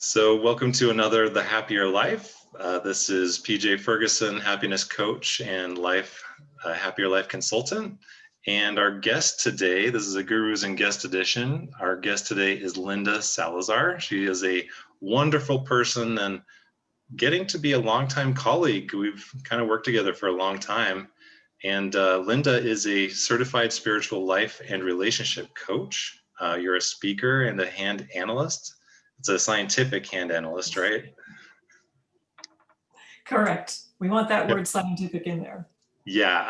So, welcome to another The Happier Life. This is PJ Ferguson, happiness coach and happier life consultant. And our guest today, this is a Gurus and Guest edition. Our guest today is Linda Salazar. She is a wonderful person and getting to be a longtime colleague. We've kind of worked together for a long time. And Linda is a certified spiritual life and relationship coach. You're a speaker and a hand analyst. It's a scientific hand analyst, right? Correct. We want that word scientific in there. Yeah,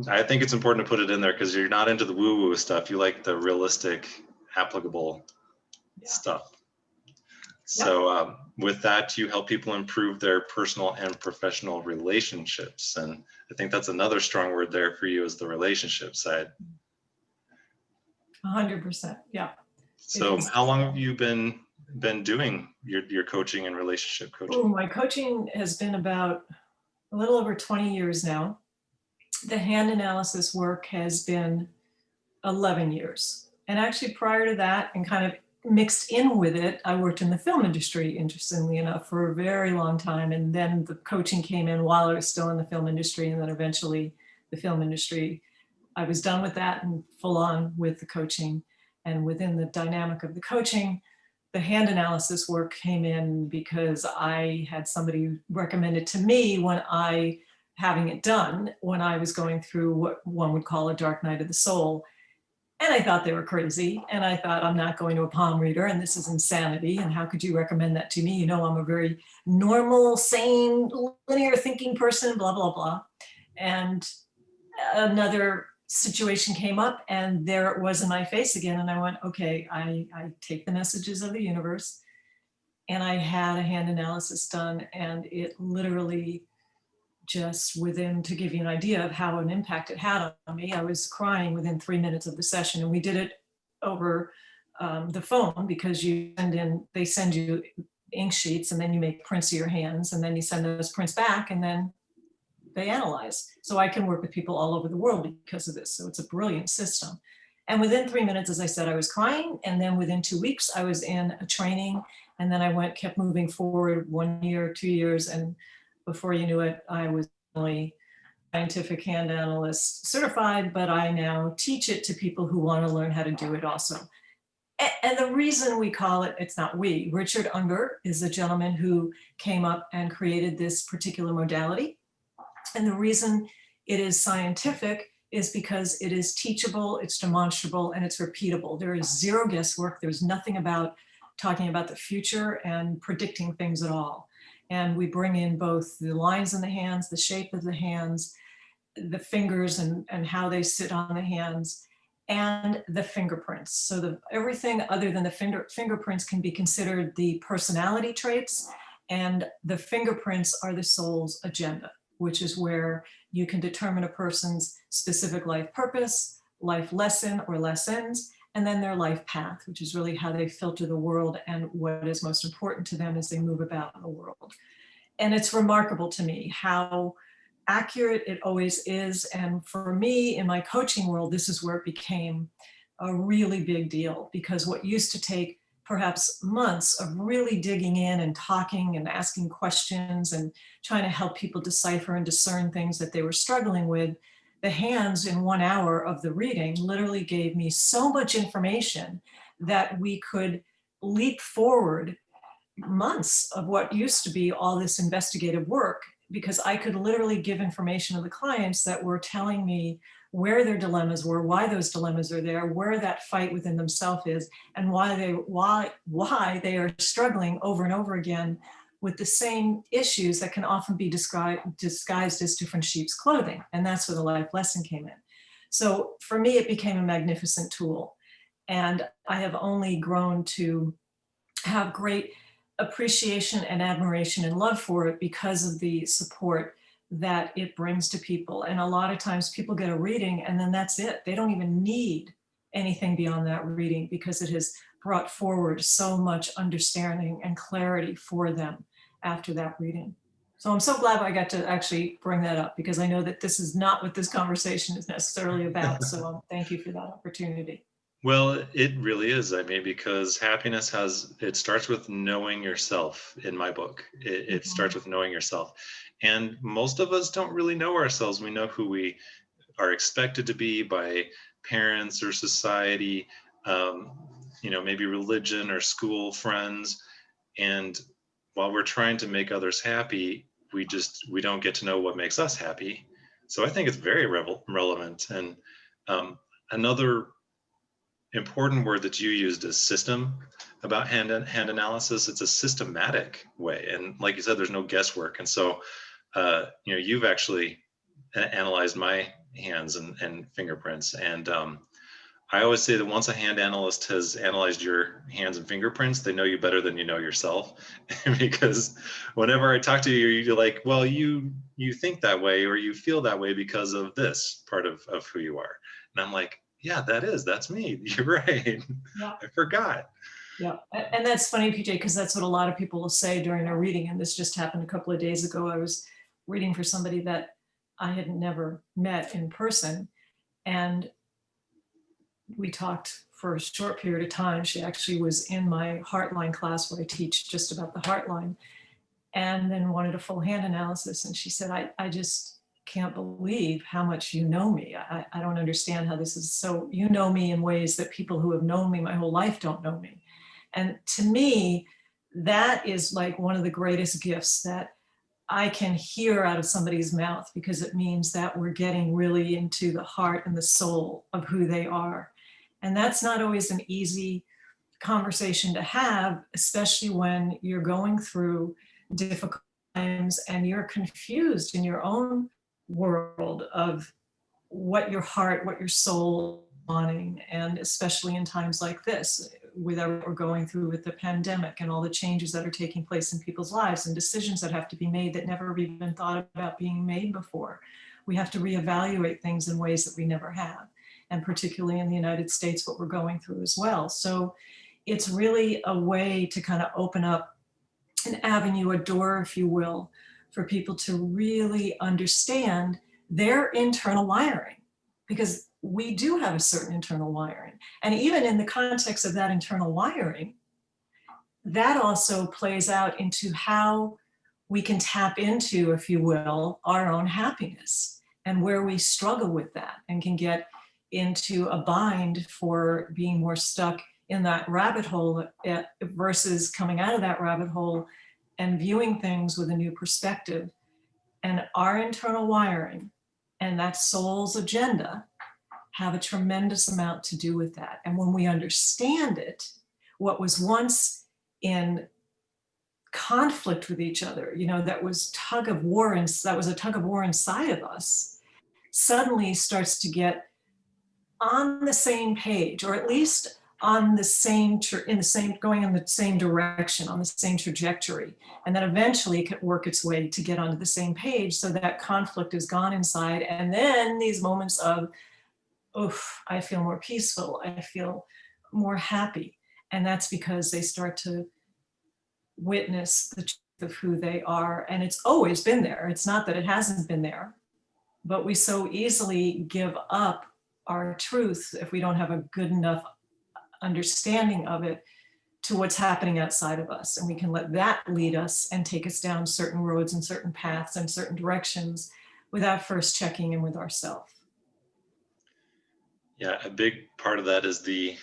I think it's important to put it in there because you're not into the woo-woo stuff. You like the realistic, applicable stuff. So with that, you help people improve their personal and professional relationships. And I think that's another strong word there for you is the relationship side. 100%. Yeah. So how long have you been doing your coaching and relationship coaching? Oh, my coaching has been about a little over 20 years now. The hand analysis work has been 11 years. And actually prior to that, and kind of mixed in with it, I worked in the film industry, interestingly enough, for a very long time. And then the coaching came in while I was still in the film industry. And then eventually the film industry, I was done with that and full on with the coaching. And within the dynamic of the coaching, the hand analysis work came in because I had somebody recommend it to me having it done when I was going through what one would call a dark night of the soul. And I thought they were crazy. And I thought, I'm not going to a palm reader and this is insanity. And how could you recommend that to me? You know, I'm a very normal, sane, linear thinking person, blah, blah, blah. And another situation came up and there it was in my face again. And I went, okay, I take the messages of the universe. And I had a hand analysis done and it literally just to give you an idea of how an impact it had on me, I was crying within 3 minutes of the session. And we did it over the phone because they send you ink sheets and then you make prints of your hands and then you send those prints back and then they analyze. So I can work with people all over the world because of this. So it's a brilliant system. And within 3 minutes, as I said, I was crying. And then within 2 weeks, I was in a training. And then I kept moving forward 1 year, 2 years. And before you knew it, I was only scientific hand analyst certified, but I now teach it to people who want to learn how to do it also. And the reason we call it, it's not we, Richard Unger is a gentleman who came up and created this particular modality. And the reason it is scientific is because it is teachable, it's demonstrable, and it's repeatable. There is zero guesswork. There's nothing about talking about the future and predicting things at all. And we bring in both the lines in the hands, the shape of the hands, the fingers and how they sit on the hands, and the fingerprints. So everything other than the fingerprints can be considered the personality traits, and the fingerprints are the soul's agenda, which is where you can determine a person's specific life purpose, life lesson or lessons, and then their life path, which is really how they filter the world and what is most important to them as they move about in the world. And it's remarkable to me how accurate it always is. And for me, in my coaching world, this is where it became a really big deal, because what used to take perhaps months of really digging in and talking and asking questions and trying to help people decipher and discern things that they were struggling with, the hands in 1 hour of the reading literally gave me so much information that we could leap forward months of what used to be all this investigative work, because I could literally give information to the clients that were telling me where their dilemmas were, why those dilemmas are there, where that fight within themselves is, and why they are struggling over and over again with the same issues that can often be disguised as different sheep's clothing. And that's where the life lesson came in. So for me, it became a magnificent tool. And I have only grown to have great appreciation and admiration and love for it because of the support that it brings to people. And a lot of times people get a reading and then that's it. They don't even need anything beyond that reading because it has brought forward so much understanding and clarity for them after that reading. So I'm so glad I got to actually bring that up, because I know that this is not what this conversation is necessarily about. So thank you for that opportunity. Well, it really is. I mean, because happiness it starts with knowing yourself in my book. It starts Mhm. with knowing yourself. And most of us don't really know ourselves. We know who we are expected to be by parents or society, maybe religion or school friends. And while we're trying to make others happy, we don't get to know what makes us happy. So I think it's very relevant. And um, another important word that you used is system about hand analysis. It's a systematic way, and like you said, there's no guesswork. And so, you've actually analyzed my hands and fingerprints, and I always say that once a hand analyst has analyzed your hands and fingerprints, they know you better than you know yourself. Because whenever I talk to you, you're like, well, you think that way or you feel that way because of this part of who you are. And I'm like, yeah, that's me. You're right. Yeah. I forgot. Yeah. And that's funny, PJ, because that's what a lot of people will say during a reading. And this just happened a couple of days ago. I was reading for somebody that I had never met in person. And we talked for a short period of time. She actually was in my Heartline class where I teach just about the Heartline, and then wanted a full hand analysis. And she said, I just can't believe how much you know me. I don't understand how this is so, you know me in ways that people who have known me my whole life don't know me. And to me, that is like one of the greatest gifts that I can hear out of somebody's mouth, because it means that we're getting really into the heart and the soul of who they are. And that's not always an easy conversation to have, especially when you're going through difficult times and you're confused in your own world of what your heart, what your soul is wanting, and especially in times like this, with what we're going through with the pandemic and all the changes that are taking place in people's lives and decisions that have to be made that never even thought about being made before. We have to reevaluate things in ways that we never have, and particularly in the United States, what we're going through as well. So it's really a way to kind of open up an avenue, a door, if you will, for people to really understand their internal wiring, because we do have a certain internal wiring. And even in the context of that internal wiring, that also plays out into how we can tap into, if you will, our own happiness, and where we struggle with that and can get into a bind for being more stuck in that rabbit hole, versus coming out of that rabbit hole and viewing things with a new perspective. And our internal wiring and that soul's agenda have a tremendous amount to do with that. And when we understand it, what was once in conflict with each other, that was that was a tug of war inside of us, suddenly starts to get on the same page, or at least on the same in the same going in the same direction, on the same trajectory, and then eventually it can work its way to get onto the same page, so that conflict is gone inside. And then these moments of, oof, I feel more peaceful, I feel more happy. And that's because they start to witness the truth of who they are. And it's always been there. It's not that it hasn't been there, but we so easily give up our truth if we don't have a good enough understanding of it to what's happening outside of us. And we can let that lead us and take us down certain roads and certain paths and certain directions without first checking in with ourselves. Yeah, a big part of that is the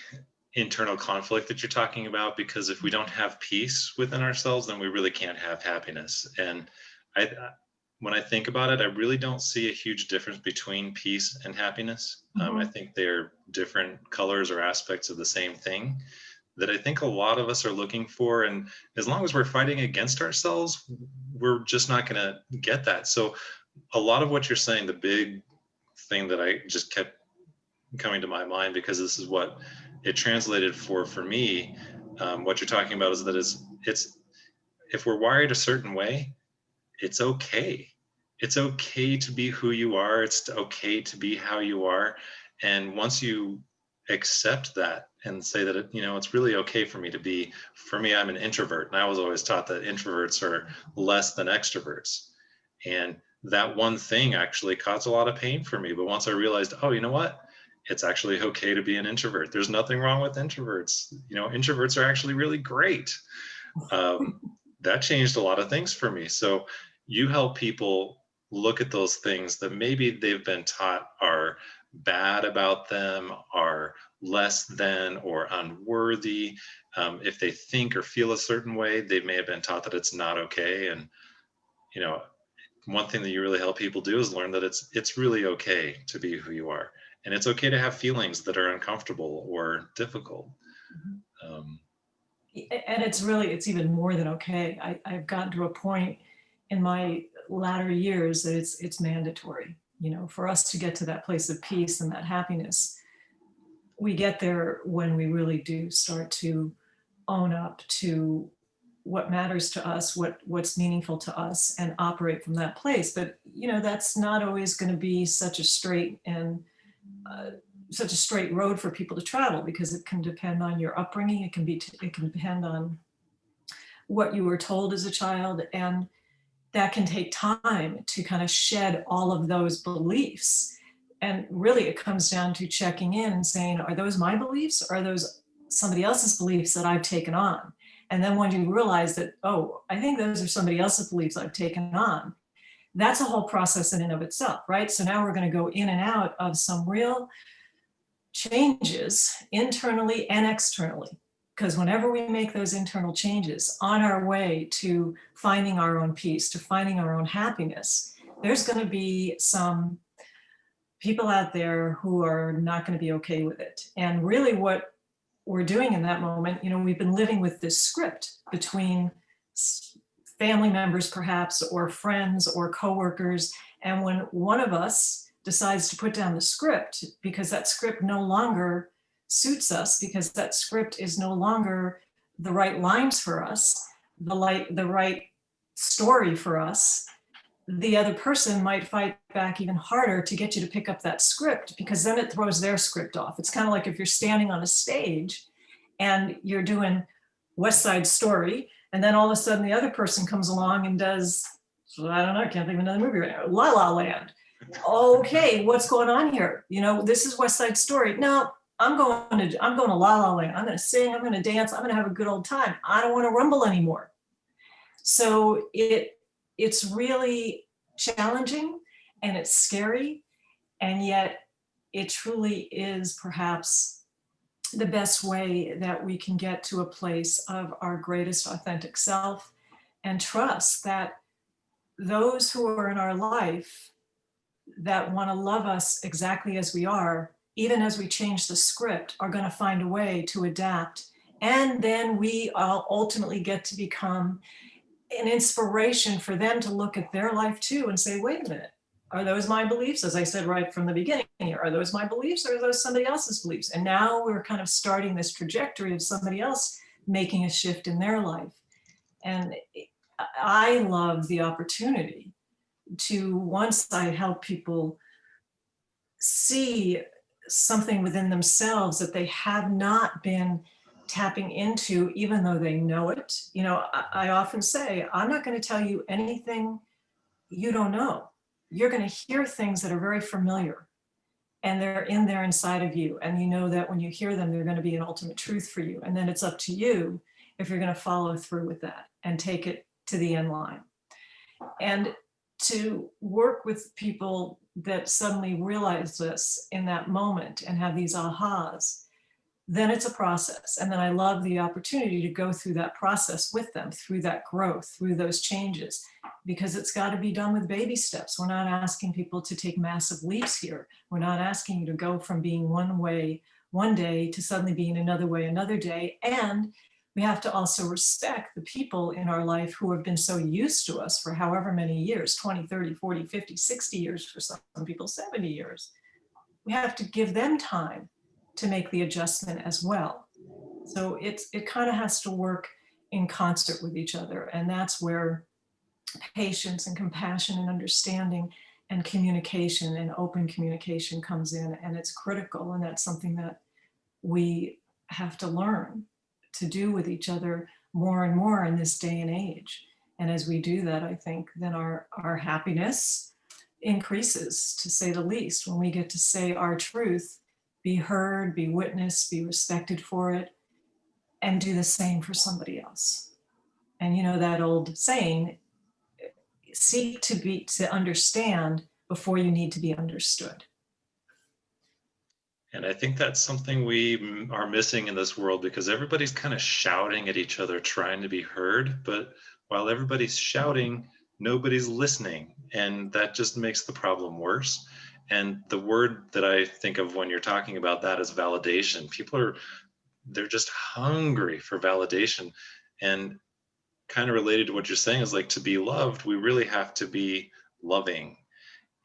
internal conflict that you're talking about, because if we don't have peace within ourselves, then we really can't have happiness. And I when I think about it, I really don't see a huge difference between peace and happiness. I Mhm. think they're different colors or aspects of the same thing that I think a lot of us are looking for. And as long as we're fighting against ourselves, we're just not going to get that. So a lot of what you're saying, the big thing that I just kept coming to my mind, because this is what it translated for me. What you're talking about is that it's if we're wired a certain way, it's okay. It's okay to be who you are. It's okay to be how you are. And once you accept that and say that it's really okay for me to be, for me, I'm an introvert, and I was always taught that introverts are less than extroverts. And that one thing actually caused a lot of pain for me. But once I realized, oh, you know what? it's actually okay to be an introvert. There's nothing wrong with introverts. You know, introverts are actually really great. Um, that changed a lot of things for me. So you help people look at those things that maybe they've been taught are bad about them, are less than or unworthy. If they think or feel a certain way, they may have been taught that it's not okay. And, you know, one thing that you really help people do is learn that it's really okay to be who you are, and it's okay to have feelings that are uncomfortable or difficult. um, And it's even more than okay. I've gotten to a point in my latter years that it's mandatory, for us to get to that place of peace and that happiness. We get there when we really do start to own up to what matters to us, what's meaningful to us, and operate from that place. But that's not always going to be uh, such a straight road for people to travel, because it can depend on your upbringing. It can depend on what you were told as a child, and that can take time to kind of shed all of those beliefs. And really, it comes down to checking in and saying, are those my beliefs, or are those somebody else's beliefs that I've taken on? And then when you realize that, oh, I think those are somebody else's beliefs I've taken on, that's a whole process in and of itself, right? So now we're going to go in and out of some real changes internally and externally. Because whenever we make those internal changes on our way to finding our own peace, to finding our own happiness, there's going to be some people out there who are not going to be okay with it. And really, what we're doing in that moment, we've been living with this script between family members, perhaps, or friends or coworkers. And when one of us decides to put down the script, because that script no longer suits us, because that script is no longer the right lines for us, the right story for us, the other person might fight back even harder to get you to pick up that script, because then it throws their script off. It's kind of like if you're standing on a stage and you're doing West Side Story, and then all of a sudden the other person comes along and does, I don't know, I can't think of another movie right now, La La Land. Okay, what's going on here? This is West Side Story. No, I'm going to La La Land. I'm going to sing, I'm going to dance, I'm going to have a good old time. I don't want to rumble anymore. So it's really challenging, and it's scary, and yet it truly is perhaps the best way that we can get to a place of our greatest authentic self, and trust that those who are in our life that want to love us exactly as we are, even as we change the script, are going to find a way to adapt. And then we all ultimately get to become an inspiration for them to look at their life too and say, wait a minute, are those my beliefs? As I said right from the beginning, are those my beliefs, or are those somebody else's beliefs? And now we're kind of starting this trajectory of somebody else making a shift in their life. And I love the opportunity to, once I help people see something within themselves that they have not been tapping into, even though they know it. I often say, I'm not going to tell you anything you don't know. You're going to hear things that are very familiar, and they're in there inside of you. And you know that when you hear them, they're going to be an ultimate truth for you. And then it's up to you if you're going to follow through with that and take it to the end line. And to work with people that suddenly realize this in that moment and have these ahas, then it's a process. And then I love the opportunity to go through that process with them, through that growth, through those changes, because it's got to be done with baby steps. We're not asking people to take massive leaps here. We're not asking you to go from being one way one day to suddenly being another way another day. And we have to also respect the people in our life who have been so used to us for however many years, 20, 30, 40, 50, 60 years, for some people, 70 years. We have to give them time to make the adjustment as well. So it kind of has to work in concert with each other. And that's where patience and compassion and understanding and communication and open communication comes in. And it's critical. And that's something that we have to learn to do with each other more and more in this day and age. And as we do that, I think then our happiness increases, to say the least, when we get to say our truth be heard, be witnessed, be respected for it, and do the same for somebody else. And you know that old saying, seek to understand before you need to be understood. And I think that's something we are missing in this world, because everybody's kind of shouting at each other, trying to be heard. But while everybody's shouting, nobody's listening. And that just makes the problem worse. And the word that I think of when you're talking about that is validation. They're just hungry for validation. And kind of related to what you're saying is, like, to be loved, we really have to be loving.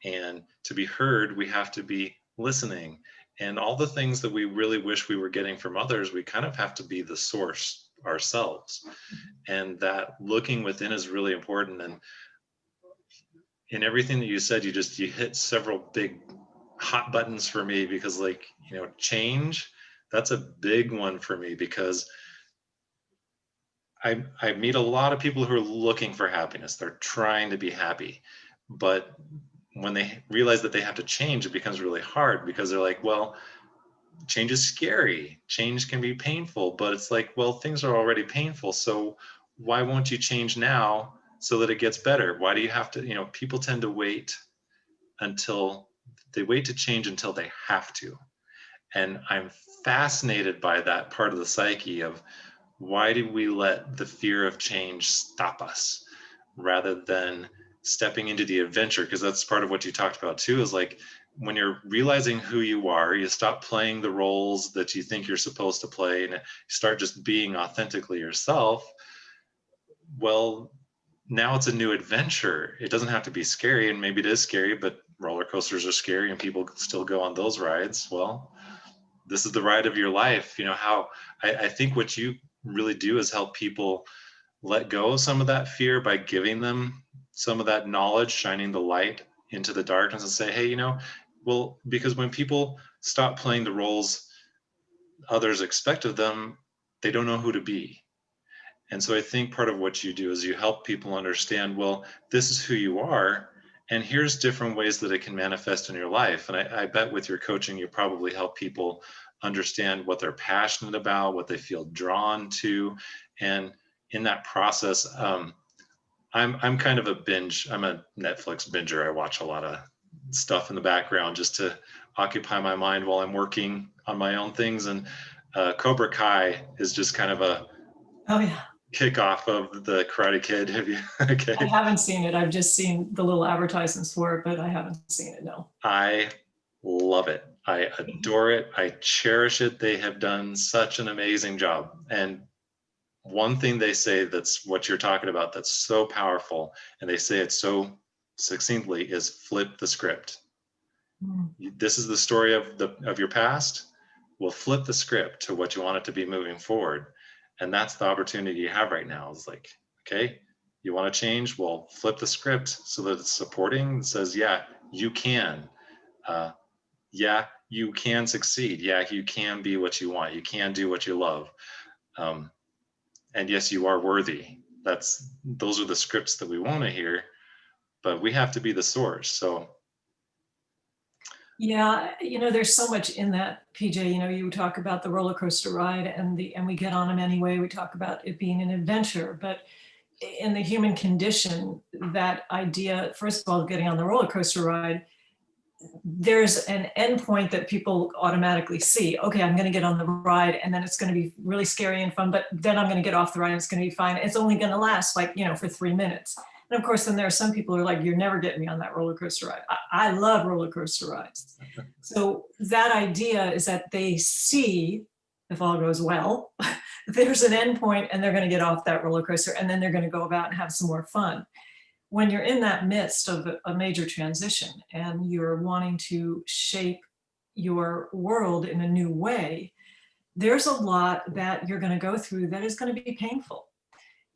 And to be heard, we have to be listening. And all the things that we really wish we were getting from others, we kind of have to be the source ourselves. And that looking within is really important. And in everything that you said, you hit several big hot buttons for me, because, like, change, that's a big one for me, because I meet a lot of people who are looking for happiness. They're trying to be happy, but when they realize that they have to change, it becomes really hard, because they're like, well, change is scary. Change can be painful, but it's like, well, things are already painful. So why won't you change now so that it gets better? Why do you have to, people tend to wait to change until they have to. And I'm fascinated by that part of the psyche of, why do we let the fear of change stop us rather than stepping into the adventure? Because that's part of what you talked about too, is like, when you're realizing who you are, you stop playing the roles that you think you're supposed to play, and you start just being authentically yourself. Well, now it's a new adventure. It doesn't have to be scary, and maybe it is scary, but roller coasters are scary and people still go on those rides. Well, this is the ride of your life. How I think what you really do is help people let go of some of that fear by giving them some of that knowledge, shining the light into the darkness, and say, hey, well, because when people stop playing the roles others expect of them, they don't know who to be. And so I think part of what you do is you help people understand, well, this is who you are, and here's different ways that it can manifest in your life. And I bet with your coaching, you probably help people understand what they're passionate about, what they feel drawn to. And in that process, I'm kind of I'm a Netflix binger. I watch a lot of stuff in the background just to occupy my mind while I'm working on my own things. And Cobra Kai is just kind of a Oh yeah. kickoff of the Karate Kid. Have you? Okay. I haven't seen it. I've just seen the little advertisements for it, but I haven't seen it, no. I love it. I adore it. I cherish it. They have done such an amazing job. And one thing they say, that's what you're talking about, that's so powerful, and they say it so succinctly, is flip the script. Mm. This is the story of your past. We'll flip the script to what you want it to be moving forward. And that's the opportunity you have right now. It's like, okay, you want to change? Well, flip the script so that it's supporting. It says, yeah, you can. Yeah, you can succeed. Yeah, you can be what you want. You can do what you love. And yes, you are worthy. Those are the scripts that we want to hear, but we have to be the source. So yeah, there's so much in that, PJ. You talk about the roller coaster ride, and we get on them anyway. We talk about it being an adventure, but in the human condition, that idea, first of all, getting on the roller coaster ride, there's an endpoint that people automatically see. Okay, I'm going to get on the ride, and then it's going to be really scary and fun, but then I'm going to get off the ride and it's going to be fine. It's only going to last for 3 minutes. And of course, then there are some people who are like, you're never getting me on that roller coaster ride. I love roller coaster rides. So that idea is that they see, if all goes well, there's an endpoint and they're going to get off that roller coaster, and then they're going to go about and have some more fun. When you're in that midst of a major transition and you're wanting to shape your world in a new way, there's a lot that you're going to go through that is going to be painful.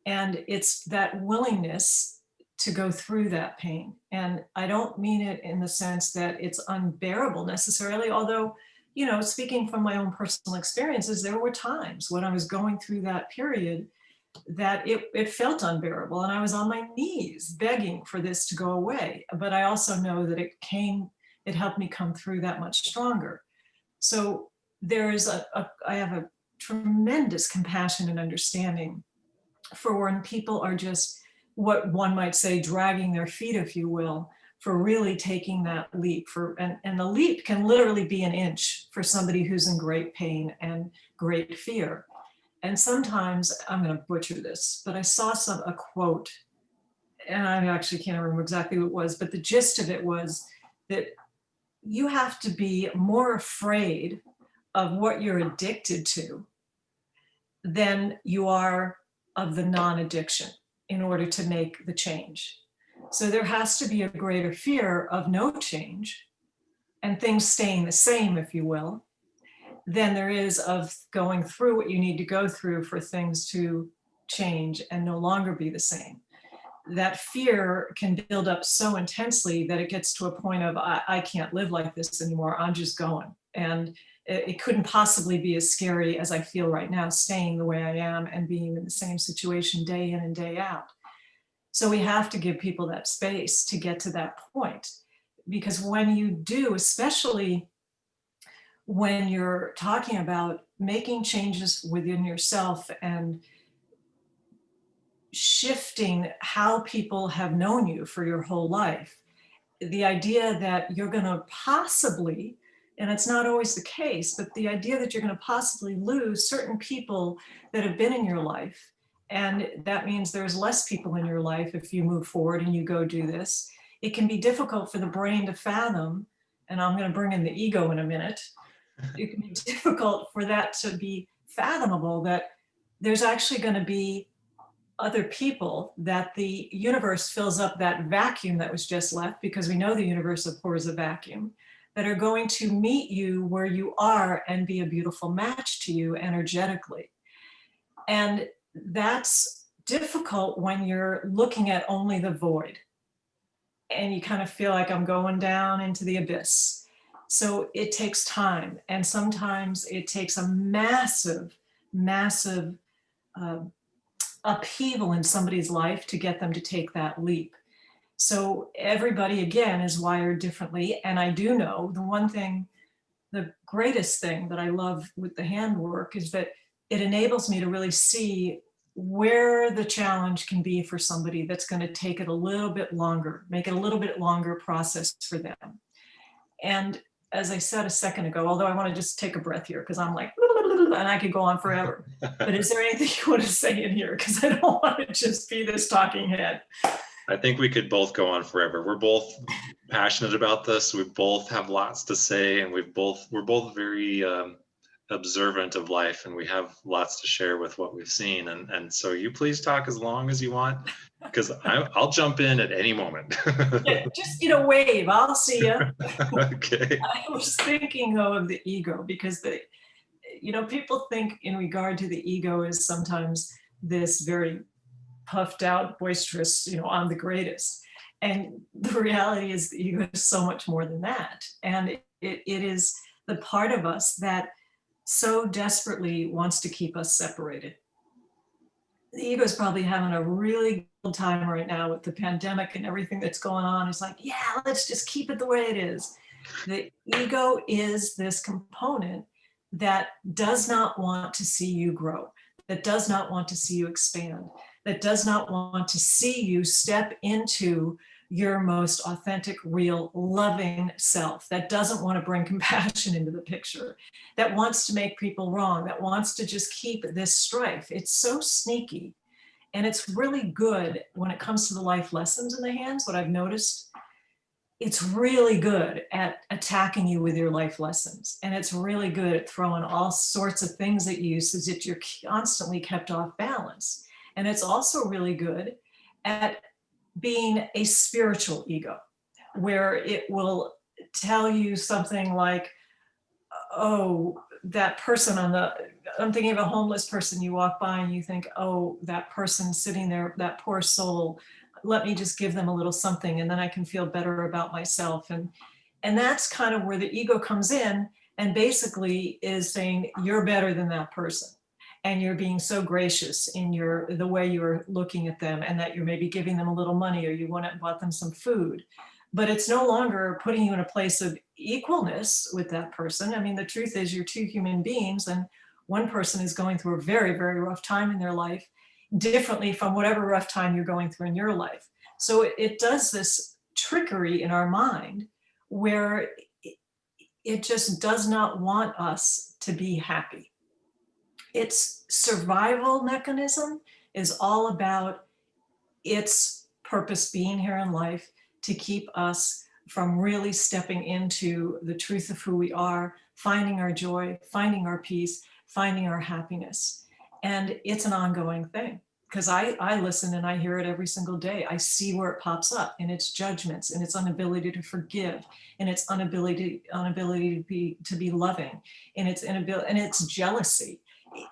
And it's that willingness to go through that pain. And I don't mean it in the sense that it's unbearable necessarily, although, speaking from my own personal experiences, there were times when I was going through that period that it felt unbearable, and I was on my knees begging for this to go away. But I also know that it helped me come through that much stronger. So I have a tremendous compassion and understanding for when people are just, what one might say, dragging their feet, if you will, for really taking that leap. And the leap can literally be an inch for somebody who's in great pain and great fear. And sometimes, I'm going to butcher this, but I saw a quote, and I actually can't remember exactly what it was, but the gist of it was that you have to be more afraid of what you're addicted to than you are of the non-addiction in order to make the change. So there has to be a greater fear of no change and things staying the same, if you will, than there is of going through what you need to go through for things to change and no longer be the same. That fear can build up so intensely that it gets to a point of, I can't live like this anymore. I'm just going. And it couldn't possibly be as scary as I feel right now, staying the way I am and being in the same situation day in and day out. So we have to give people that space to get to that point. Because when you do, especially when you're talking about making changes within yourself and shifting how people have known you for your whole life, the idea that you're going to possibly, and it's not always the case, but the idea that you're going to possibly lose certain people that have been in your life. And that means there's less people in your life if you move forward and you go do this. It can be difficult for the brain to fathom, and I'm going to bring in the ego in a minute. It can be difficult for that to be fathomable, that there's actually going to be other people, that the universe fills up that vacuum that was just left, because we know the universe abhors a vacuum, that are going to meet you where you are and be a beautiful match to you energetically. And that's difficult when you're looking at only the void and you kind of feel like I'm going down into the abyss. So it takes time, and sometimes it takes a massive, massive upheaval in somebody's life to get them to take that leap. So everybody, again, is wired differently. And I do know the one thing, the greatest thing that I love with the handwork is that it enables me to really see where the challenge can be for somebody that's going to take it a little bit longer, make it a little bit longer process for them. And as I said a second ago, although I want to just take a breath here because I'm like, and I could go on forever. But is there anything you want to say in here? Because I don't want to just be this talking head. I think we could both go on forever. We're both passionate about this. We both have lots to say, and we're both very observant of life, and we have lots to share with what we've seen. And so you please talk as long as you want, because I'll jump in at any moment. Yeah, just wave. I'll see you. Okay. I was thinking though of the ego, because people think in regard to the ego is sometimes this very puffed out, boisterous, I'm the greatest. And the reality is the ego is so much more than that. And it is the part of us that so desperately wants to keep us separated. The ego is probably having a really good time right now with the pandemic and everything that's going on. It's like, yeah, let's just keep it the way it is. The ego is this component that does not want to see you grow, that does not want to see you expand, that does not want to see you step into your most authentic, real, loving self, that doesn't want to bring compassion into the picture, that wants to make people wrong, that wants to just keep this strife. It's so sneaky. And it's really good when it comes to the life lessons in the hands. What I've noticed, it's really good at attacking you with your life lessons. And it's really good at throwing all sorts of things at you so that you're constantly kept off balance. And it's also really good at being a spiritual ego, where it will tell you something like, oh, that person I'm thinking of a homeless person you walk by and you think, oh, that person sitting there, that poor soul, let me just give them a little something and then I can feel better about myself. And that's kind of where the ego comes in and basically is saying, you're better than that person. And you're being so gracious in the way you're looking at them, and that you're maybe giving them a little money, or you went out and bought them some food. but it's no longer putting you in a place of equalness with that person. I mean, the truth is you're two human beings, and one person is going through a very, very rough time in their life, differently from whatever rough time you're going through in your life. So it does this trickery in our mind where it just does not want us to be happy. Its survival mechanism is all about its purpose being here in life to keep us from really stepping into the truth of who we are, finding our joy, finding our peace, finding our happiness. And it's an ongoing thing, because I listen and I hear it every single day. I see where it pops up in its judgments, in its inability to forgive, in its inability to be loving, in its inability, and its jealousy.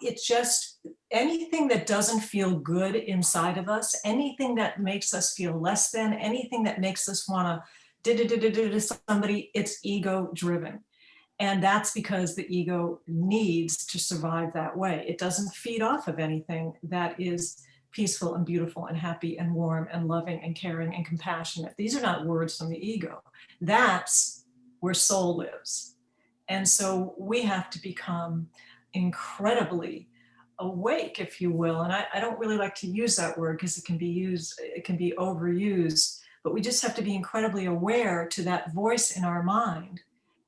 It's just anything that doesn't feel good inside of us, anything that makes us feel less than, anything that makes us want to somebody, it's ego driven. And that's because the ego needs to survive that way. It doesn't feed off of anything that is peaceful and beautiful and happy and warm and loving and caring and compassionate. These are not words from the ego. That's where soul lives. And so we have to become incredibly awake, if you will. And I don't really like to use that word because it can be overused, but we just have to be incredibly aware to that voice in our mind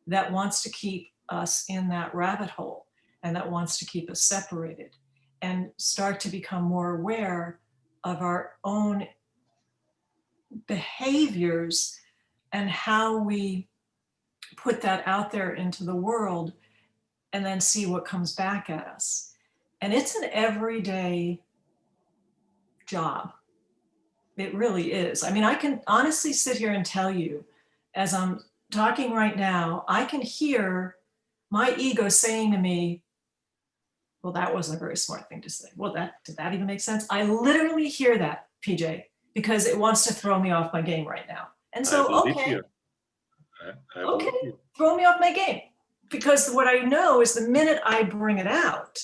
that wants to keep us in that rabbit hole and that wants to keep us separated, and start to become more aware of our own behaviors and how we put that out there into the world, and then see what comes back at us. And it's an everyday job. It really is. I mean, I can honestly sit here and tell you, as I'm talking right now, I can hear my ego saying to me, well, that wasn't a very smart thing to say. Well, did that even make sense? I literally hear that, PJ, because it wants to throw me off my game right now. And I so, believe okay, you. I okay, believe you. throw me off my game. Because what I know is the minute I bring it out,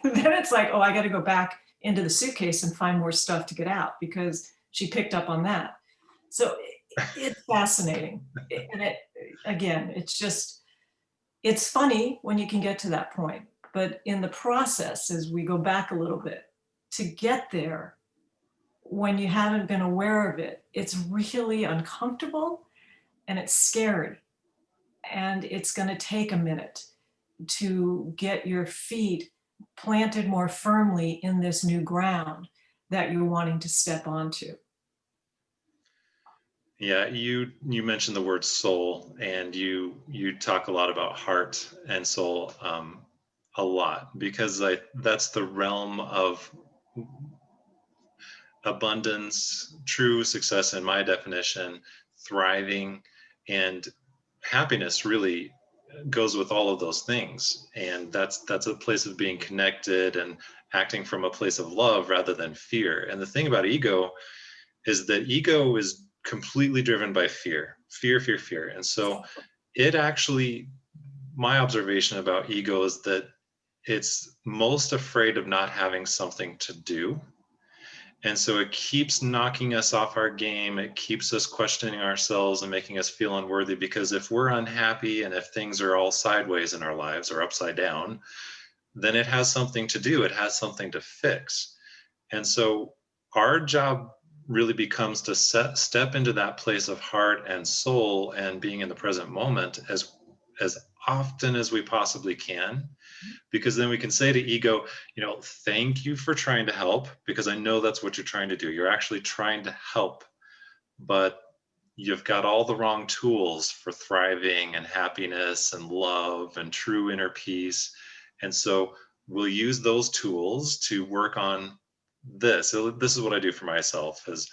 then it's like, oh, I got to go back into the suitcase and find more stuff to get out because she picked up on that. So it's fascinating. And again, it's funny when you can get to that point. But in the process, as we go back a little bit, to get there, when you haven't been aware of it, it's really uncomfortable and it's scary. And it's going to take a minute to get your feet planted more firmly in this new ground that you're wanting to step onto. Yeah, you mentioned the word soul, and you talk a lot about heart and soul, a lot, because that's the realm of abundance, true success in my definition, thriving, and happiness really goes with all of those things. And that's a place of being connected and acting from a place of love rather than fear. And the thing about ego is that ego is completely driven by fear, fear, fear, fear. And so it actually, my observation about ego is that it's most afraid of not having something to do. And so it keeps knocking us off our game. It keeps us questioning ourselves and making us feel unworthy, because if we're unhappy and if things are all sideways in our lives or upside down, then it has something to do. It has something to fix. And so our job really becomes to step into that place of heart and soul and being in the present moment as often as we possibly can, because then we can say to ego, thank you for trying to help, because I know that's what you're trying to do. You're actually trying to help, but you've got all the wrong tools for thriving and happiness and love and true inner peace. And so we'll use those tools to work on this. So this is what I do for myself, is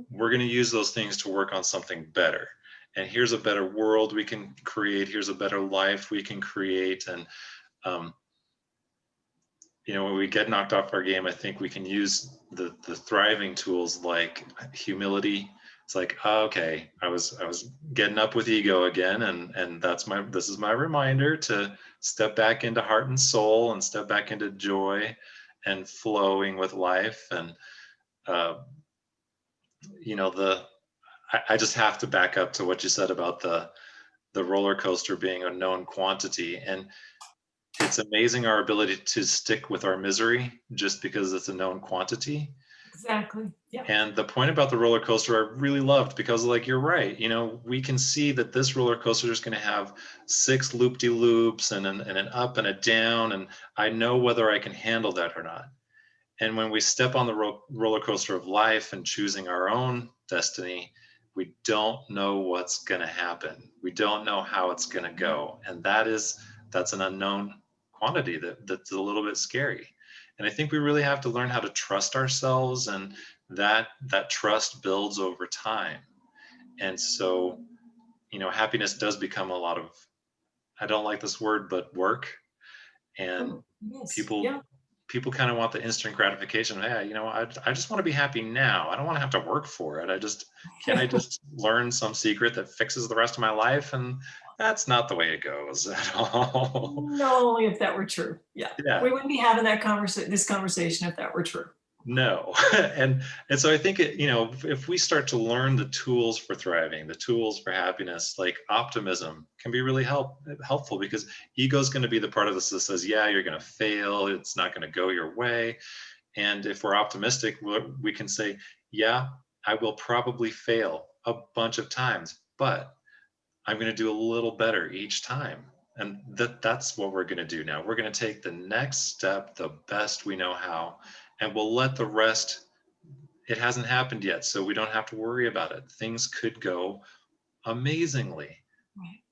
we're going to use those things to work on something better. And here's a better world we can create. Here's a better life we can create. And when we get knocked off our game, I think we can use the thriving tools like humility. It's like, oh, okay, I was getting up with ego again, and this is my reminder to step back into heart and soul and step back into joy and flowing with life. And I just have to back up to what you said about the roller coaster being a known quantity. And it's amazing our ability to stick with our misery just because it's a known quantity. Exactly. Yeah. And the point about the roller coaster I really loved, because like you're right, we can see that this roller coaster is going to have 6 loop-de-loops and an up and a down, and I know whether I can handle that or not. And when we step on the roller coaster of life and choosing our own destiny, we don't know what's going to happen. We don't know how it's going to go. And that's an unknown quantity that's a little bit scary. And I think we really have to learn how to trust ourselves, and that trust builds over time. And so, happiness does become a lot of, I don't like this word, but work. And Oh, yes. people Yeah. people kind of want the instant gratification. Yeah, I just want to be happy now. I don't want to have to work for it. I just learn some secret that fixes the rest of my life? And that's not the way it goes at all. No, only if that were true. Yeah. Yeah, We wouldn't be having this conversation if that were true. no. And so I think if we start to learn the tools for thriving, the tools for happiness, like optimism can be really helpful, because ego is going to be the part of this that says, yeah, you're going to fail, it's not going to go your way. And if we're optimistic, we can say, yeah, I will probably fail a bunch of times, but I'm going to do a little better each time. And that's what we're going to do now. We're going to take the next step the best we know how, and we'll let the rest, it hasn't happened yet, so we don't have to worry about it. Things could go amazingly. Right.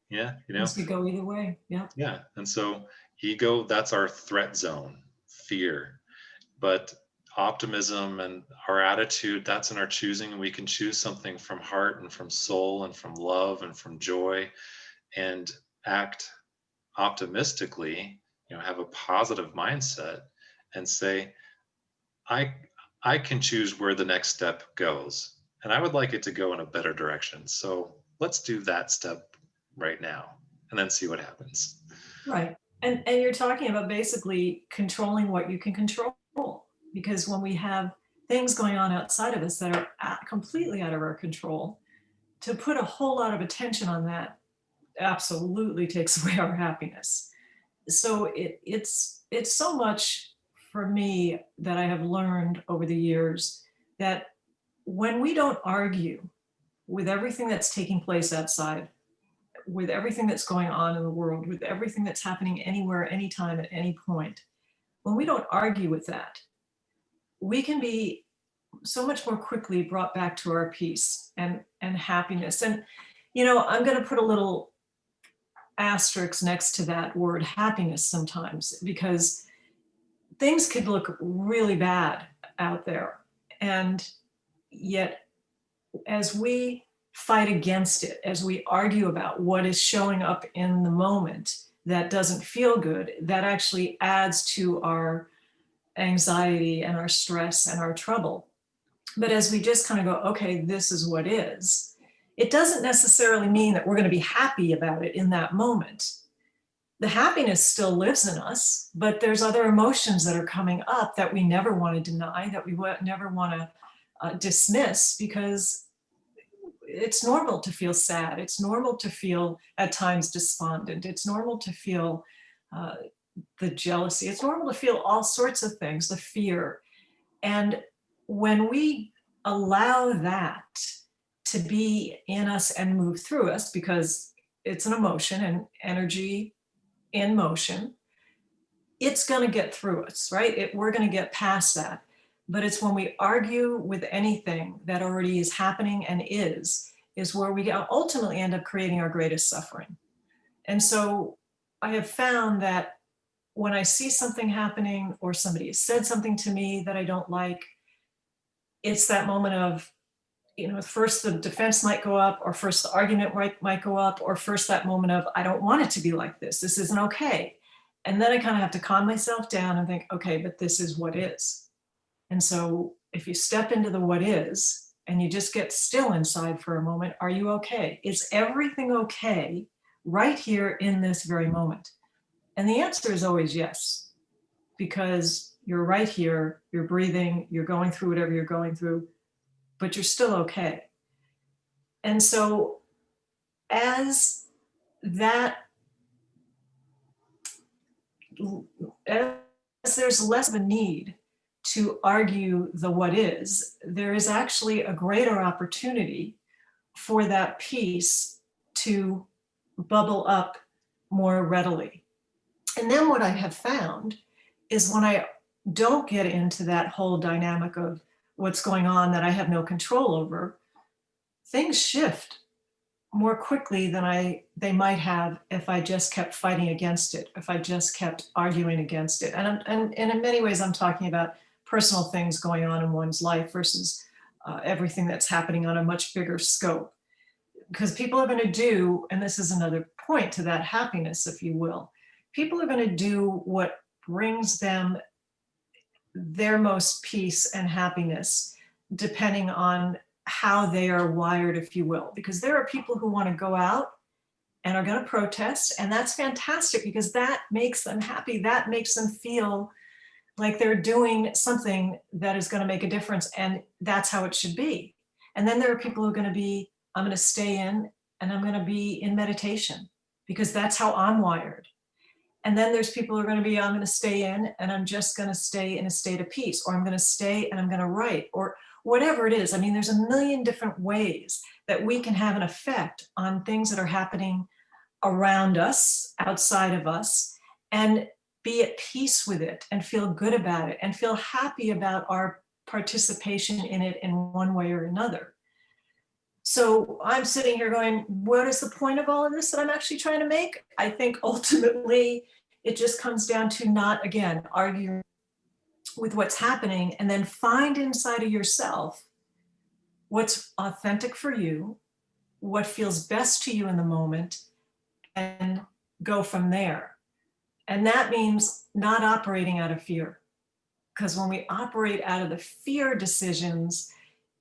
Yeah, Things could go either way. Yeah. yeah. And so ego, that's our threat zone, fear. But optimism and our attitude, that's in our choosing. We can choose something from heart and from soul and from love and from joy, and act optimistically, have a positive mindset and say, I I can choose where the next step goes. And I would like it to go in a better direction. So let's do that step right now and then see what happens. Right. And you're talking about basically controlling what you can control, because when we have things going on outside of us that are completely out of our control, to put a whole lot of attention on that absolutely takes away our happiness. So it's so much for me that I have learned over the years, that when we don't argue with everything that's taking place outside, with everything that's going on in the world, with everything that's happening anywhere, anytime, at any point, when we don't argue with that, we can be so much more quickly brought back to our peace and happiness. And I'm going to put a little asterisk next to that word happiness sometimes, because things could look really bad out there, and yet as we fight against it, as we argue about what is showing up in the moment that doesn't feel good, that actually adds to our anxiety and our stress and our trouble. But as we just kind of go, okay, this is what is, it doesn't necessarily mean that we're going to be happy about it in that moment. The happiness still lives in us, but there's other emotions that are coming up that we never want to deny, that we never want to dismiss, because it's normal to feel sad. It's normal to feel at times despondent. It's normal to feel uh, the jealousy. It's normal to feel all sorts of things, the fear. And when we allow that to be in us and move through us, because it's an emotion and energy in motion, it's going to get through us, right? We're going to get past that. But it's when we argue with anything that already is happening and is where we ultimately end up creating our greatest suffering. And so I have found that when I see something happening, or somebody has said something to me that I don't like, it's that moment of, first the defense might go up, or first the argument might go up, or first that moment of, I don't want it to be like this. This isn't okay. And then I kind of have to calm myself down and think, okay, but this is what is. And so if you step into the what is and you just get still inside for a moment, are you okay? Is everything okay right here in this very moment? And the answer is always yes, because you're right here, you're breathing, you're going through whatever you're going through, but you're still okay. And so as that, as there's less of a need to argue the what is, there is actually a greater opportunity for that peace to bubble up more readily. And then what I have found is when I don't get into that whole dynamic of what's going on that I have no control over, things shift more quickly than they might have if I just kept fighting against it, if I just kept arguing against it. And in many ways, I'm talking about personal things going on in one's life versus everything that's happening on a much bigger scope. Because people are going to do, and this is another point to that happiness, if you will, people are going to do what brings them their most peace and happiness, depending on how they are wired, if you will. Because there are people who want to go out and are going to protest, and that's fantastic because that makes them happy. That makes them feel like they're doing something that is going to make a difference, and that's how it should be. And then there are people who are going to be, I'm going to stay in and I'm going to be in meditation because that's how I'm wired. And then there's people who are going to be, I'm going to stay in and I'm just going to stay in a state of peace, or I'm going to stay and I'm going to write, or whatever it is. I mean, there's a million different ways that we can have an effect on things that are happening around us, outside of us, and be at peace with it and feel good about it and feel happy about our participation in it in one way or another. So I'm sitting here going, what is the point of all of this that I'm actually trying to make? I think ultimately it just comes down to not, again, arguing with what's happening, and then find inside of yourself what's authentic for you, what feels best to you in the moment, and go from there. And that means not operating out of fear. Because when we operate out of the fear decisions,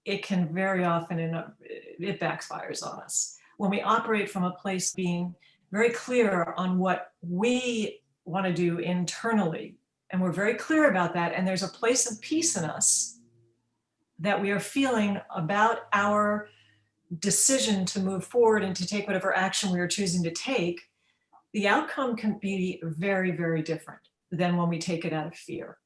it can very often it backfires on us. When we operate from a place being very clear on what we want to do internally, and we're very clear about that, and there's a place of peace in us that we are feeling about our decision to move forward and to take whatever action we are choosing to take, the outcome can be very, very different than when we take it out of fear.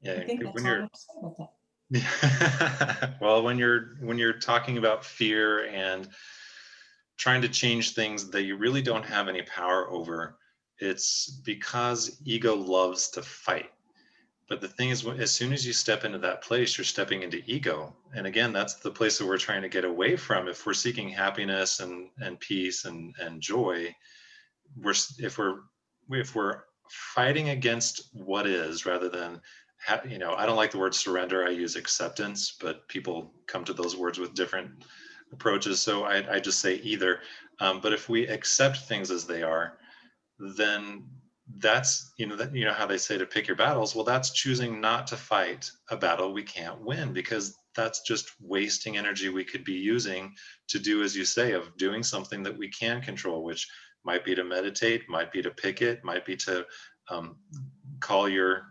Yeah, I think that's when all I you're have to say about that. well, when you're talking about fear and trying to change things that you really don't have any power over, it's because ego loves to fight. But the thing is, as soon as you step into that place, you're stepping into ego. And again, that's the place that we're trying to get away from. If we're seeking happiness and peace and joy, if we're fighting against what is rather than I don't like the word surrender. I use acceptance, but people come to those words with different approaches. So I just say either. But if we accept things as they are, then that's how they say to pick your battles. Well, that's choosing not to fight a battle we can't win, because that's just wasting energy we could be using to do, as you say, of doing something that we can control, which might be to meditate, might be to picket, might be to call your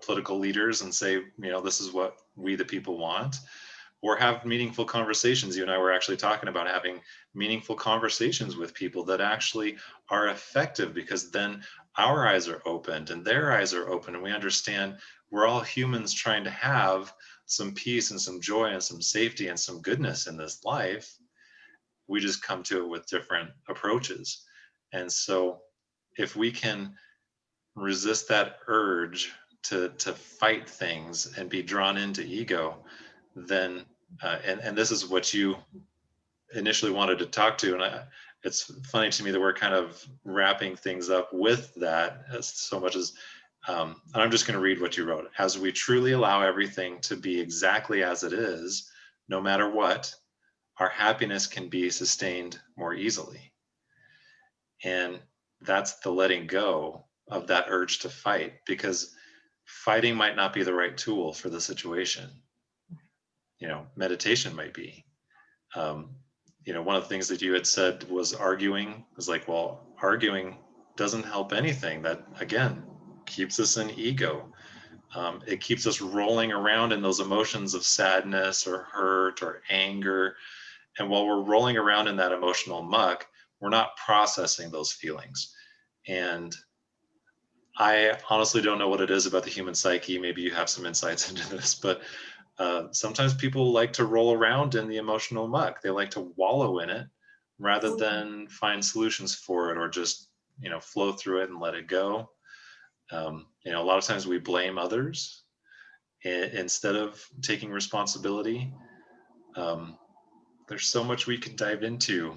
political leaders and say, this is what we the people want, or have meaningful conversations. You and I were actually talking about having meaningful conversations with people that actually are effective, because then our eyes are opened and their eyes are open, and we understand we're all humans trying to have some peace and some joy and some safety and some goodness in this life. We just come to it with different approaches. And so if we can resist that urge to fight things and be drawn into ego, then and this is what you initially wanted to talk to, and it's funny to me that we're kind of wrapping things up with that as so much as and I'm just going to read what you wrote. As we truly allow everything to be exactly as it is, no matter what, our happiness can be sustained more easily. And that's the letting go of that urge to fight, because fighting might not be the right tool for the situation. Meditation might be. One of the things that you had said was arguing. Was like, well, arguing doesn't help anything. That again keeps us in ego. It keeps us rolling around in those emotions of sadness or hurt or anger. And while we're rolling around in that emotional muck, we're not processing those feelings. And I honestly don't know what it is about the human psyche. Maybe you have some insights into this, but sometimes people like to roll around in the emotional muck. They like to wallow in it rather than find solutions for it, or just, flow through it and let it go. A lot of times we blame others instead of taking responsibility. Um, there's so much we can dive into.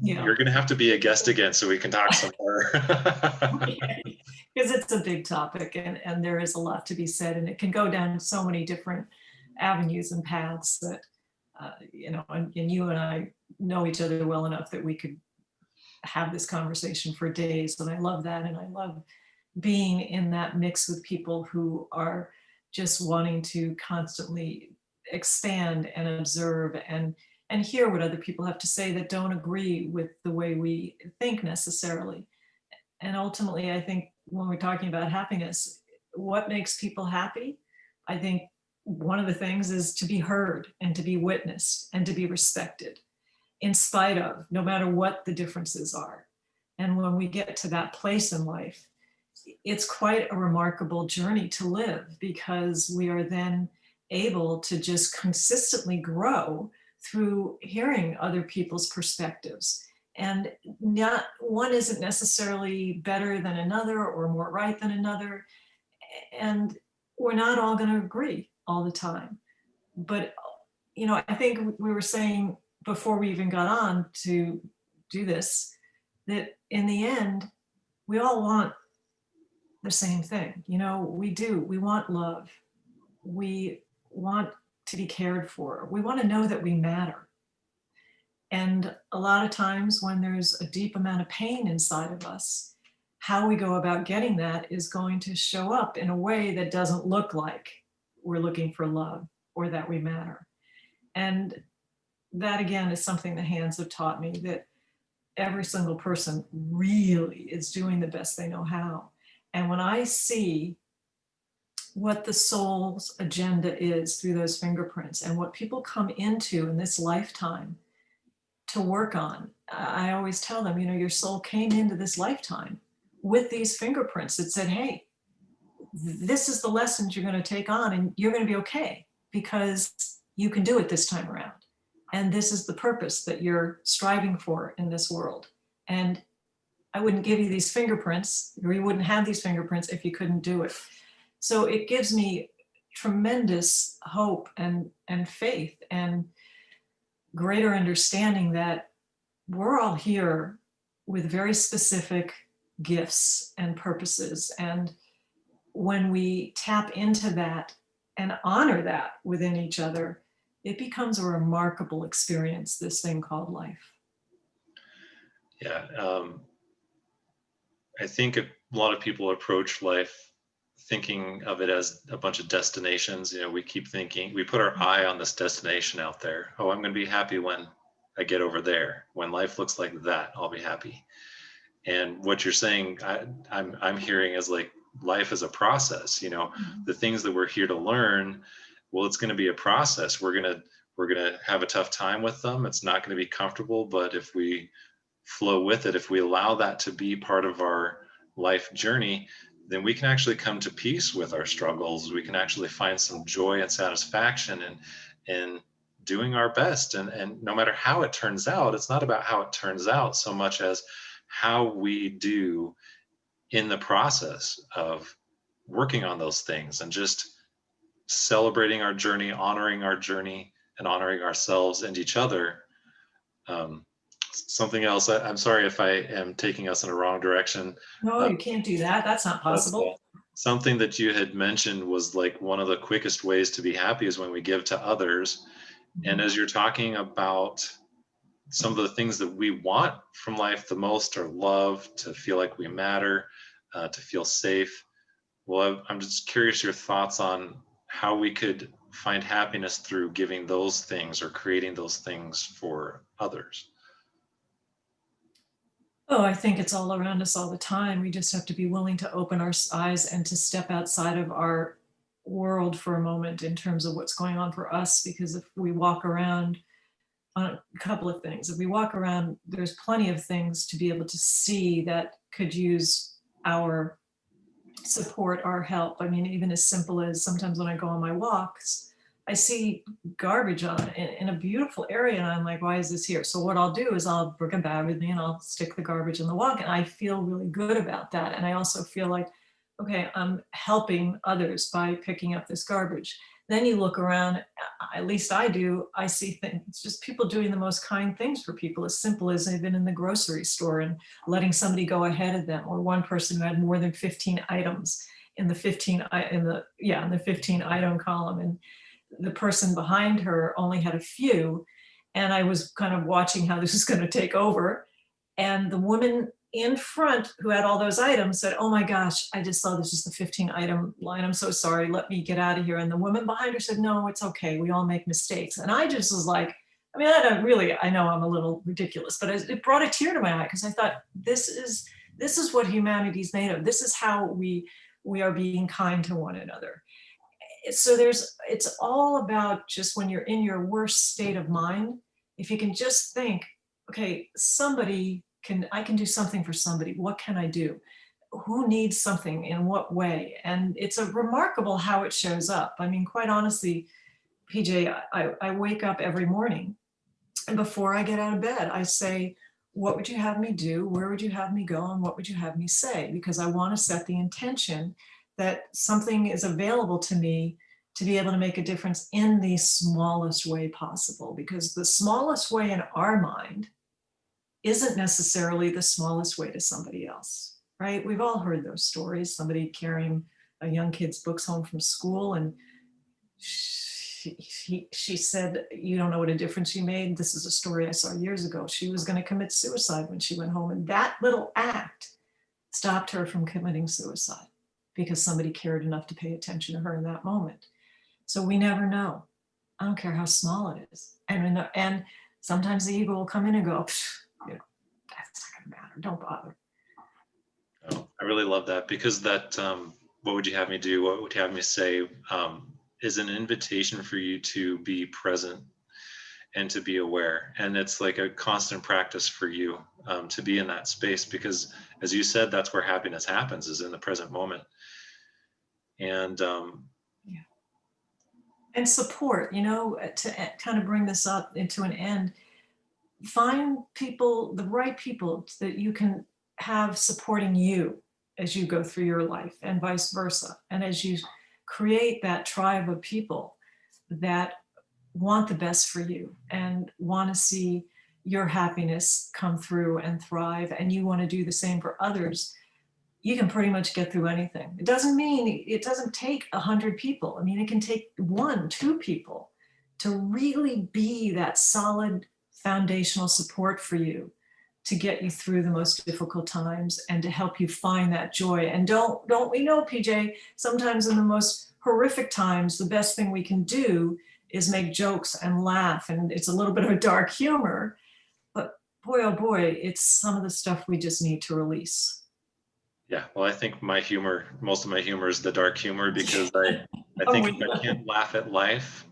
Yeah. You're going to have to be a guest again so we can talk some more. Because it's a big topic, and there is a lot to be said, and it can go down so many different avenues and paths that, and you and I know each other well enough that we could have this conversation for days. And I love that. And I love being in that mix with people who are just wanting to constantly expand and observe and hear what other people have to say that don't agree with the way we think necessarily. And ultimately, I think when we're talking about happiness, what makes people happy? I think one of the things is to be heard and to be witnessed and to be respected in spite of, no matter what the differences are. And when we get to that place in life, it's quite a remarkable journey to live, because we are then able to just consistently grow through hearing other people's perspectives. And not one isn't necessarily better than another or more right than another. And we're not all going to agree all the time. But, I think we were saying before we even got on to do this, that in the end, we all want the same thing. We do. We want love. We want to be cared for. We want to know that we matter. And a lot of times when there's a deep amount of pain inside of us, how we go about getting that is going to show up in a way that doesn't look like we're looking for love or that we matter. And that again is something the hands have taught me, that every single person really is doing the best they know how. And when I see what the soul's agenda is through those fingerprints and what people come into in this lifetime to work on, I always tell them, your soul came into this lifetime with these fingerprints that said, hey, this is the lessons you're going to take on, and you're going to be okay because you can do it this time around. And this is the purpose that you're striving for in this world. And I wouldn't give you these fingerprints, or you wouldn't have these fingerprints if you couldn't do it. So it gives me tremendous hope and faith and greater understanding that we're all here with very specific gifts and purposes. And when we tap into that and honor that within each other, it becomes a remarkable experience, this thing called life. Yeah. I think a lot of people approach life thinking of it as a bunch of destinations. We keep thinking, we put our eye on this destination out there. Oh, I'm going to be happy when I get over there. When life looks like that, I'll be happy. And what you're saying, I'm hearing is like life is a process. The things that we're here to learn, well, it's going to be a process. We're gonna have a tough time with them. It's not going to be comfortable, but if we flow with it, if we allow that to be part of our life journey, then we can actually come to peace with our struggles. We can actually find some joy and satisfaction in doing our best. And no matter how it turns out, it's not about how it turns out so much as how we do in the process of working on those things, and just celebrating our journey, and honoring ourselves and each other. Something else, I'm sorry if I am taking us in a wrong direction. No, you can't do that. That's not But possible. something that you had mentioned was like one of the quickest ways to be happy is when we give to others. And as you're talking about some of the things that we want from life the most are love, to feel like we matter, to feel safe. Well, I'm just curious your thoughts on how we could find happiness through giving those things or creating those things for others. Oh, I think it's all around us all the time. We just have to be willing to open our eyes and to step outside of our world for a moment in terms of what's going on for us, because if we walk around on a couple of things, if we walk around, there's plenty of things to be able to see that could use our support, our help. I mean, even as simple as sometimes when I go on my walks, I see garbage in a beautiful area, and I'm like, why is this here? So what I'll do is I'll bring a bag with me and I'll stick the garbage in the walk, and I feel really good about that. And I also feel like, okay, I'm helping others by picking up this garbage. Then you look around, at least I do, I see things, it's just people doing the most kind things for people, as simple as they've been in the grocery store and letting somebody go ahead of them, or one person who had more than 15 items in the 15 item column, and the person behind her only had a few. And I was kind of watching how this is going to take over. And the woman in front who had all those items said, oh my gosh, I just saw this is the 15 item line. I'm so sorry. Let me get out of here. And the woman behind her said, no, it's okay. We all make mistakes. And I just was like, I mean, I know I'm a little ridiculous, but it brought a tear to my eye, because I thought, this is what humanity's made of. This is how we are being kind to one another. So it's all about, just when you're in your worst state of mind, if you can just think, okay, I can do something for somebody. What can I do? Who needs something in what way? And it's a remarkable how it shows up. I mean, quite honestly, PJ, I wake up every morning, and before I get out of bed, I say, what would you have me do? Where would you have me go? And what would you have me say? Because I want to set the intention that something is available to me to be able to make a difference in the smallest way possible. Because the smallest way in our mind isn't necessarily the smallest way to somebody else, right? We've all heard those stories. Somebody carrying a young kid's books home from school, and she said, you don't know what a difference she made. This is a story I saw years ago. She was going to commit suicide when she went home, and that little act stopped her from committing suicide, because somebody cared enough to pay attention to her in that moment. So we never know. I don't care how small it is. And sometimes the ego will come in and go, that's not gonna matter, don't bother. Oh, I really love that, because that what would you have me do? What would you have me say? Is an invitation for you to be present and to be aware. And it's like a constant practice for you to be in that space, because as you said, that's where happiness happens, is in the present moment. And yeah. And support, to kind of bring this up into an end, find people, the right people that you can have supporting you as you go through your life, and vice versa. And as you create that tribe of people that want the best for you and want to see your happiness come through and thrive, and you want to do the same for others, you can pretty much get through anything. It doesn't take 100 people. I mean, it can take 1, 2 people to really be that solid foundational support for you, to get you through the most difficult times and to help you find that joy. And don't we know, PJ, sometimes in the most horrific times, the best thing we can do is make jokes and laugh, and it's a little bit of a dark humor, but boy, oh boy, it's some of the stuff we just need to release. yeah, well, I think most of my humor is the dark humor, because I think if I can't laugh at life,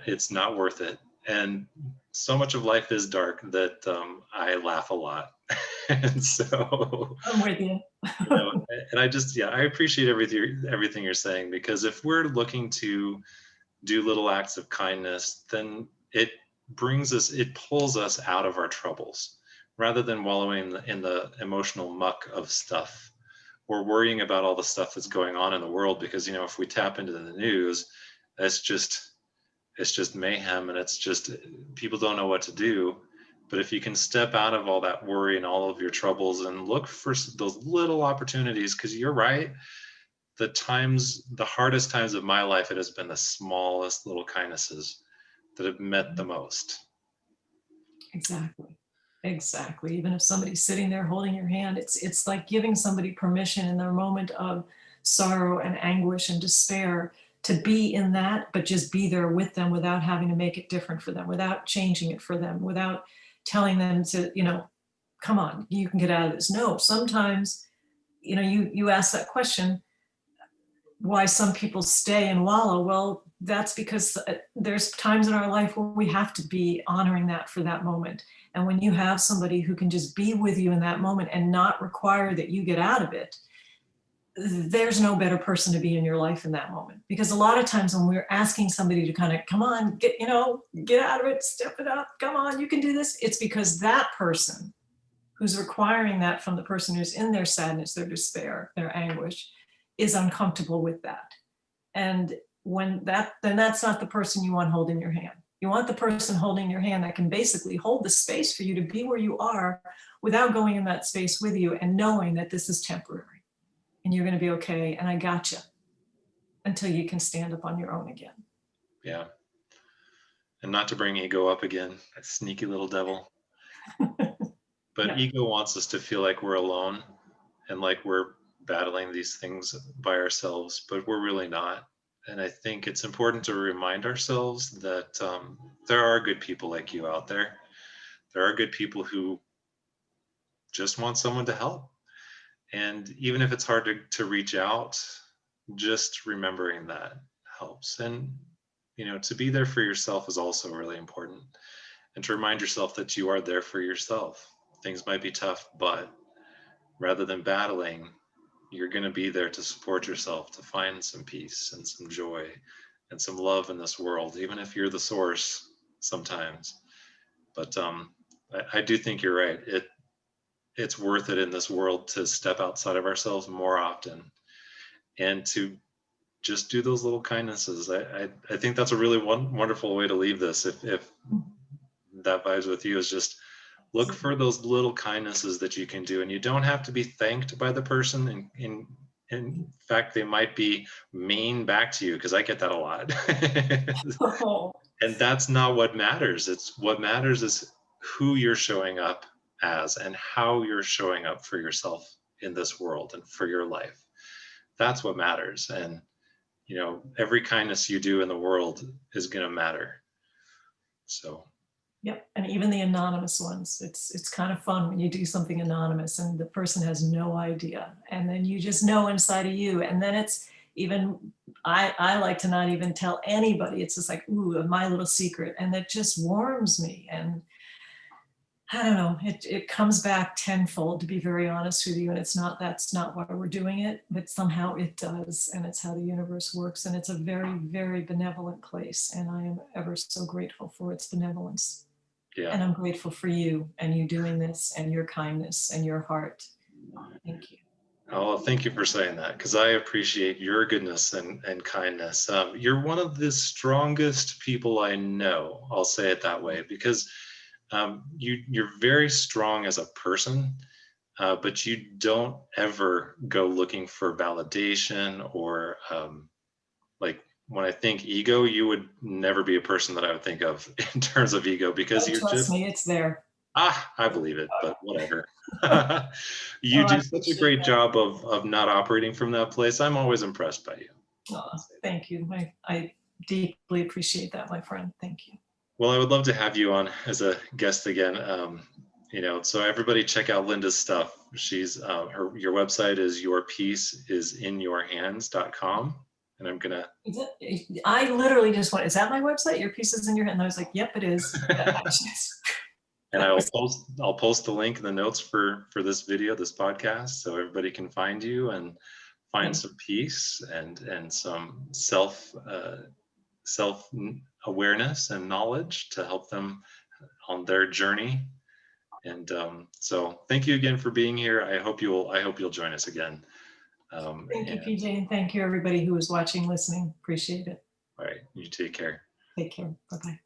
it's not worth it. And so much of life is dark that I laugh a lot. And so I'm with you. and I appreciate everything you're saying, because if we're looking to do little acts of kindness, then it pulls us out of our troubles, rather than wallowing in the emotional muck of stuff, or worrying about all the stuff that's going on in the world. Because if we tap into the news, it's just mayhem, and it's just, people don't know what to do. But if you can step out of all that worry and all of your troubles and look for those little opportunities, because you're right, the hardest times of my life, it has been the smallest little kindnesses that have meant the most. Exactly. Even if somebody's sitting there holding your hand, it's like giving somebody permission in their moment of sorrow and anguish and despair to be in that, but just be there with them without having to make it different for them, without changing it for them, without telling them to, come on, you can get out of this. No, sometimes, you ask that question, why some people stay and wallow. Well, that's because there's times in our life where we have to be honoring that for that moment. And when you have somebody who can just be with you in that moment and not require that you get out of it, there's no better person to be in your life in that moment. Because a lot of times when we're asking somebody to kind of, come on, get out of it, step it up, come on, you can do this, it's because that person who's requiring that from the person who's in their sadness, their despair, their anguish, is uncomfortable with that. And then that's not the person you want holding your hand. You want the person holding your hand that can basically hold the space for you to be where you are without going in that space with you and knowing that this is temporary and you're going to be okay. And I got you until you can stand up on your own again. Yeah. And not to bring ego up again, that sneaky little devil. But Yeah. ego wants us to feel like we're alone and like we're battling these things by ourselves, but we're really not. And I think it's important to remind ourselves that there are good people like you out there. There are good people who just want someone to help. And even if it's hard to reach out, just remembering that helps. And, to be there for yourself is also really important. And to remind yourself that you are there for yourself. Things might be tough, but rather than battling, you're going to be there to support yourself, to find some peace and some joy and some love in this world, even if you're the source sometimes. But I do think you're right. It's worth it in this world to step outside of ourselves more often and to just do those little kindnesses. I think that's a really wonderful way to leave this. If that vibes with you, is just look for those little kindnesses that you can do, and you don't have to be thanked by the person. In fact, they might be mean back to you, because I get that a lot. Oh, And that's not what matters. It's what matters is who you're showing up as and how you're showing up for yourself in this world and for your life. That's what matters. And every kindness you do in the world is going to matter. So yep. And even the anonymous ones, it's kind of fun when you do something anonymous and the person has no idea. And then you just know inside of you. And then it's even, I like to not even tell anybody. It's just like, ooh, my little secret. And that just warms me. And I don't know, it comes back tenfold, to be very honest with you. And that's not why we're doing it, but somehow it does. And it's how the universe works. And it's a very, very benevolent place. And I am ever so grateful for its benevolence. yeah. And I'm grateful for you and you doing this and your kindness and your heart. Thank you. Oh, thank you for saying that, because I appreciate your goodness and kindness. You're one of the strongest people I know. I'll say it that way, because you're very strong as a person, but you don't ever go looking for validation or like, when I think ego, you would never be a person that I would think of in terms of ego, because Oh, you're trust just, me, it's there. I believe it, but whatever. Oh, You I do such a appreciate great that. job of not operating from that place. I'm always impressed by you. Oh, thank you. I deeply appreciate that, my friend. Thank you. Well, I would love to have you on as a guest again. So everybody check out Linda's stuff. She's your website is yourpeaceisinyourhands.com. And I'm gonna, I literally just went, is that my website? Your piece is in your hand. And I was like, yep, it is. and That was, I'll post the link in the notes for this video, this podcast, so everybody can find you and find some peace and some self awareness and knowledge to help them on their journey. And so thank you again for being here. I hope you'll join us again. thank you, And PJ, and thank you everybody who was watching, listening. Appreciate it. all right, you take care. Take care. Bye-bye.